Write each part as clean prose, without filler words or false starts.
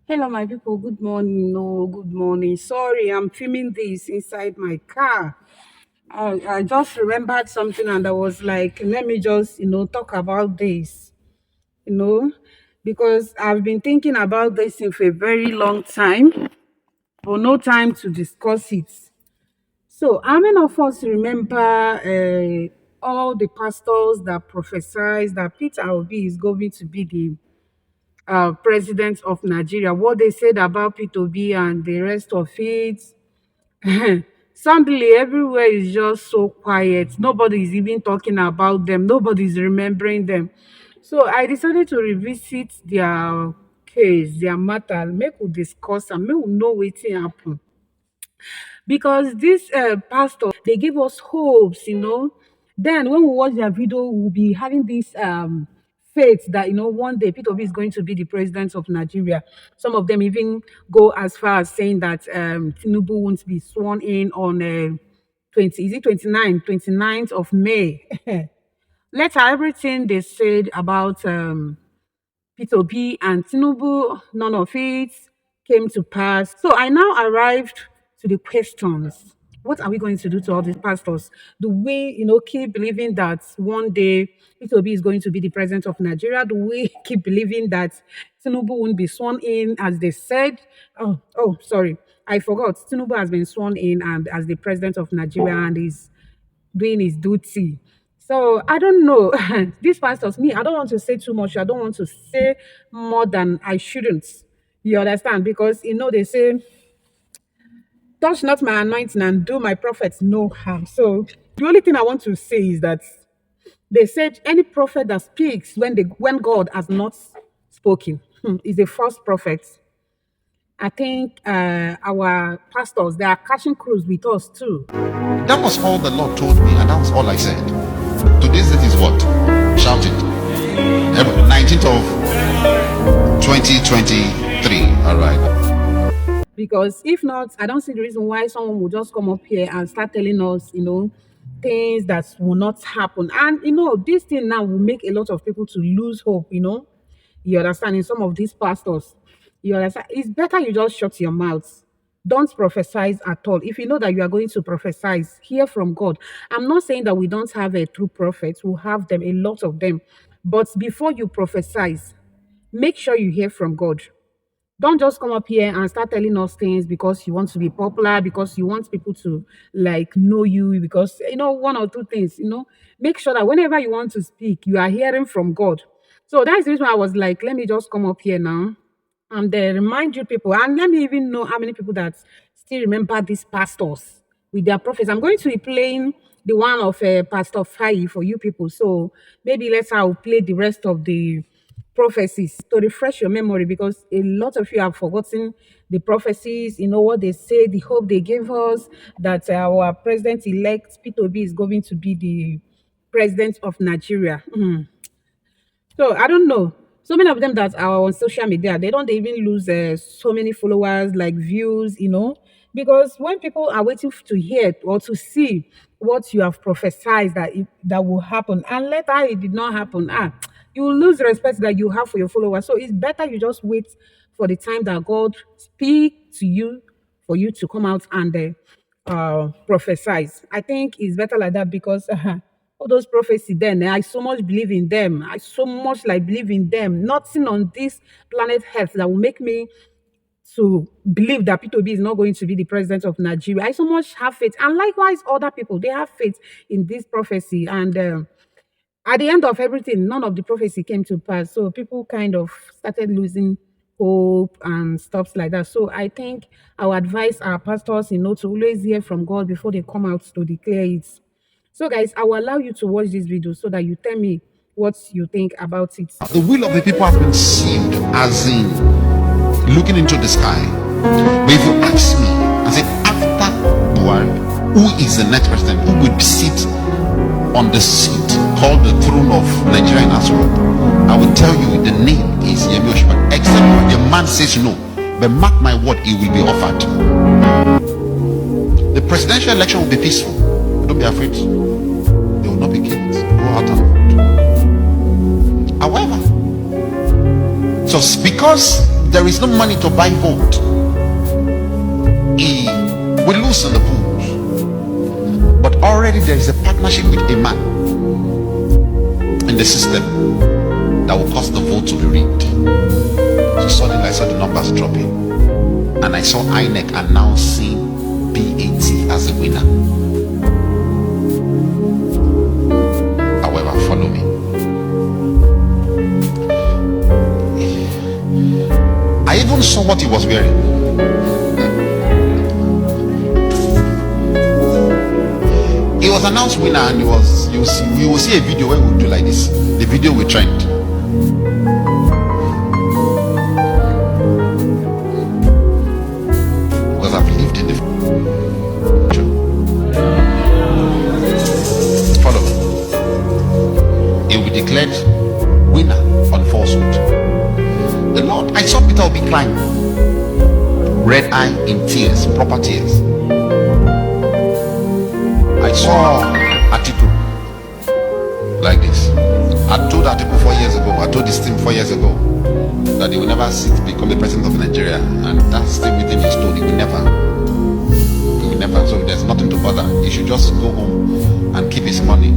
Hello, my people. Good morning. No, good morning. Sorry, I'm filming this inside my car. I just remembered something and I was like, let me just, talk about this, you know, because I've been thinking about this thing for a very long time, but no time to discuss it. So, how many of us remember all the pastors that prophesied that Peter Obi is going to be the president of Nigeria, what they said about P2B and the rest of it. Suddenly, everywhere is just so quiet. Nobody is even talking about them. Nobody is remembering them. So I decided to revisit their case, their matter. Make we discuss and make we know wetin happen because these pastors they give us hopes. Then when we watch their video we'll be having this faith that one day Peter Obi is going to be the president of Nigeria. Some of them even go as far as saying that Tinubu won't be sworn in on 20 is it 29th of May. Later everything they said about P2P and Tinubu, none of it came to pass. So I now arrived to the questions. What are we going to do to all these pastors? Do we, keep believing that one day P2B is going to be the president of Nigeria? Do we keep believing that Tinubu won't be sworn in as they said? Sorry. I forgot. Tinubu has been sworn in and as the president of Nigeria and is doing his duty. So I don't know. These pastors, me, I don't want to say too much. I don't want to say more than I shouldn't. You understand? Because they say, touch not my anointing and do my prophets no harm. So the only thing I want to say is that they said any prophet that speaks when God has not spoken is a false prophet. I think our pastors they are catching cruise with us too. That was all the Lord told me, and that was all I said. Today's date is what? Shout it. 19th of 2023. All right. Because if not, I don't see the reason why someone will just come up here and start telling us, things that will not happen. And this thing now will make a lot of people to lose hope. You understand? In some of these pastors, you understand? It's better you just shut your mouth. Don't prophesize at all. If you know that you are going to prophesize, hear from God. I'm not saying that we don't have a true prophets. We have them, a lot of them. But before you prophesize, make sure you hear from God. Don't just come up here and start telling us things because you want to be popular, because you want people to like know you, because one or two things. Make sure that whenever you want to speak, you are hearing from God. So that's the reason why I was like, let me just come up here now and remind you people, and let me even know how many people that still remember these pastors with their prophets. I'm going to be playing the one of Pastor Fai for you people. So maybe let's I'll play the rest of the prophecies to refresh your memory because a lot of you have forgotten the prophecies, what they say, the hope they gave us that our president elect Peter Obi is going to be the president of Nigeria. So I don't know. So many of them that are on social media, they don't even lose so many followers, like views, because when people are waiting to hear or to see what you have prophesied that will happen, and later it did not happen, you will lose respect that you have for your followers. So it's better you just wait for the time that God speak to you for you to come out and prophesize. I think it's better like that because all those prophecy then, I so much believe in them. I so much like believe in them. Nothing on this planet Earth that will make me to believe that Peter Obi is not going to be the president of Nigeria. I so much have faith. And likewise, other people, they have faith in this prophecy. And at the end of everything, none of the prophecy came to pass. So people kind of started losing hope and stuff like that. So I think I would advise our pastors, to always hear from God before they come out to declare it. So guys, I will allow you to watch this video so that you tell me what you think about it. The will of the people has been sealed, as in looking into the sky. But if you ask me, I say, after Buhari, who is the next president who will sit on the seat called the throne of Nigeria in Asoro? I will tell you the name is Yemi Osinbajo. Except when the man says no, but mark my word, he will be offered. The presidential election will be peaceful. Don't be afraid. They will not be killed. Go out and vote. However, so because there is no money to buy vote, he will lose in the polls. But already there is a partnership with a man in the system that will cause the vote to be rigged. So suddenly I saw the numbers dropping, and I saw INEC announcing BAT as a winner. However, follow me. I even saw what he was wearing. He was announced winner, and you will see a video where we do like this. The video will trend. Because I've lived in the future. Follow. He will be declared winner on falsehood. The Lord, I saw Peter Obi climb, red eye in tears, proper tears. I saw Atiku like this. I told Atiku 4 years ago, I told this team 4 years ago, that he will never become the president of Nigeria, and that's the thing he's told. He will never. So there's nothing to bother. He should just go home and keep his money.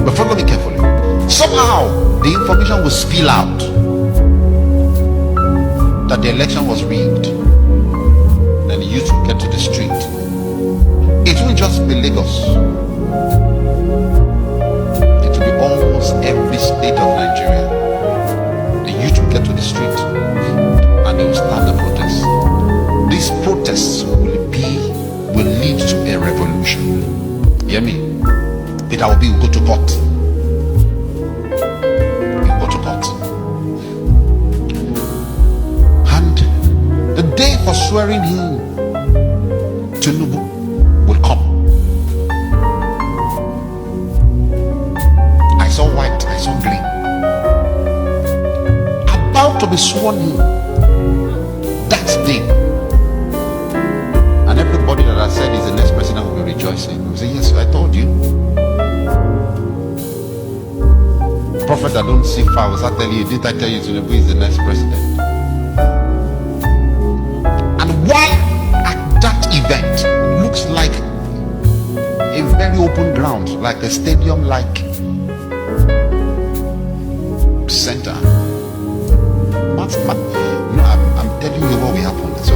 But follow me carefully. Somehow the information will spill out that the election was rigged. Then the youth will get to the street. It won't just be Lagos. It will be almost every state of Nigeria. The youth will get to the street and they will start the protest. These protests will lead to a revolution. You hear me? Peter Obi will go to court. He'll go to court. And the day for swearing him, Tinubu, will come. I saw white, I saw green. About to be sworn in that day. And everybody that I said is the next president will be rejoicing. Will say, yes, I told you. Prophet that don't see far, I tell you, did I tell you Tinubu is the next president? And while at that event, looks like a very open ground, like a stadium like center. I'm telling you what will happen. So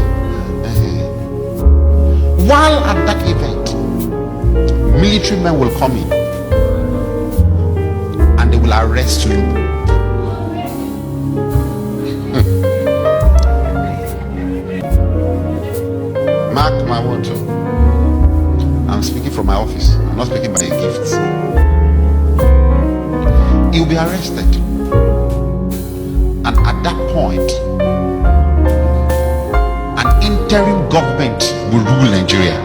while at that event, military men will come in and they will arrest you. Mark my word. I'm speaking from my office. I'm not speaking by gifts. He'll be arrested. And at that point, an interim government will rule Nigeria.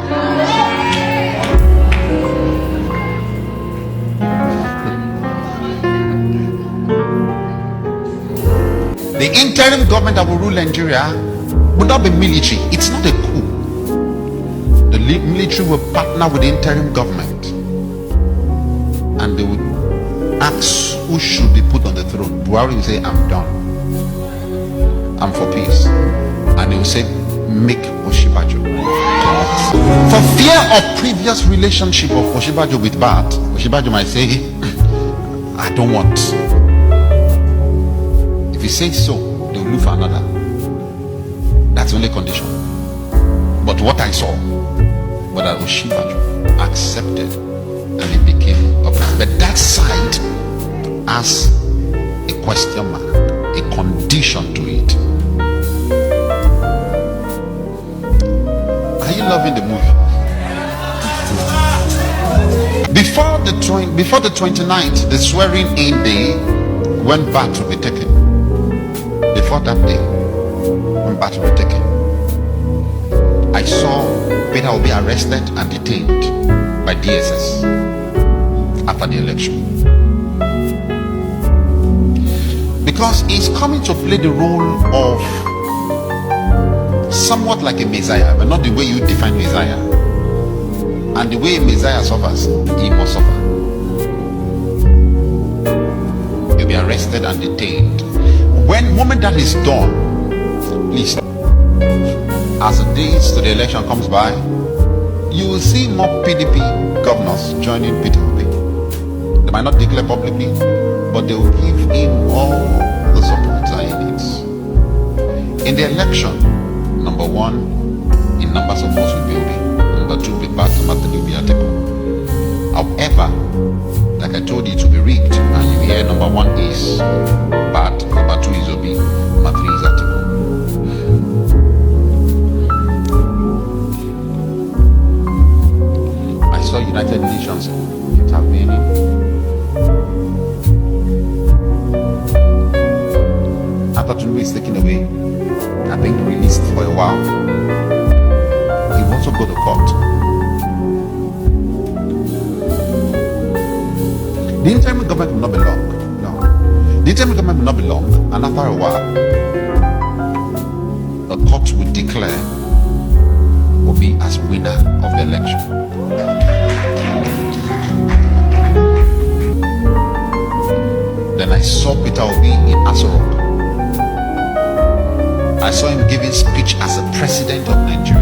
The interim government that will rule Nigeria will not be military. It's not a coup. The military will partner with the interim government and they will ask who should be put on the throne. Buhari will say, I'm done. I'm for peace. And he will say, make Oshibajo. For fear of previous relationship of Oshibajo with Bat, Oshibajo might say, I don't want. If he says so, they will look for another. That's the only condition. But what I saw was that Oshibajo accepted and he became a president. But that side has a question mark, a condition to it. Are you loving the movie? Before the 29th, the swearing in day, when Bat will be taken. Before that day, when Bat will be taken, I saw Peter will be arrested and detained by DSS after the election. Because he's coming to play the role of somewhat like a Messiah, but not the way you define Messiah. And the way a Messiah suffers, he must suffer. He'll be arrested and detained. When moment that is done, please, as the days to the election comes by, you will see more PDP governors joining Peter Obi. They might not declare publicly, but they will give him all the support that he needs. In the election, number one, in numbers of votes will be Obi. Number two will be Bat, number three will be Atiku. However, like I told you, it will be rigged, and you hear number one is Bat, number two is Obi, number three is Atiku. I saw United Nations intervening. After Tinubu is taken away, I think released for a while, he will also go to court. The interim government will not be long. No. The interim government will not be long, and after a while, the court will declare Obi as winner of the election. Then I saw Peter Obi in Aso Rock. I saw him giving speech as the president of Nigeria.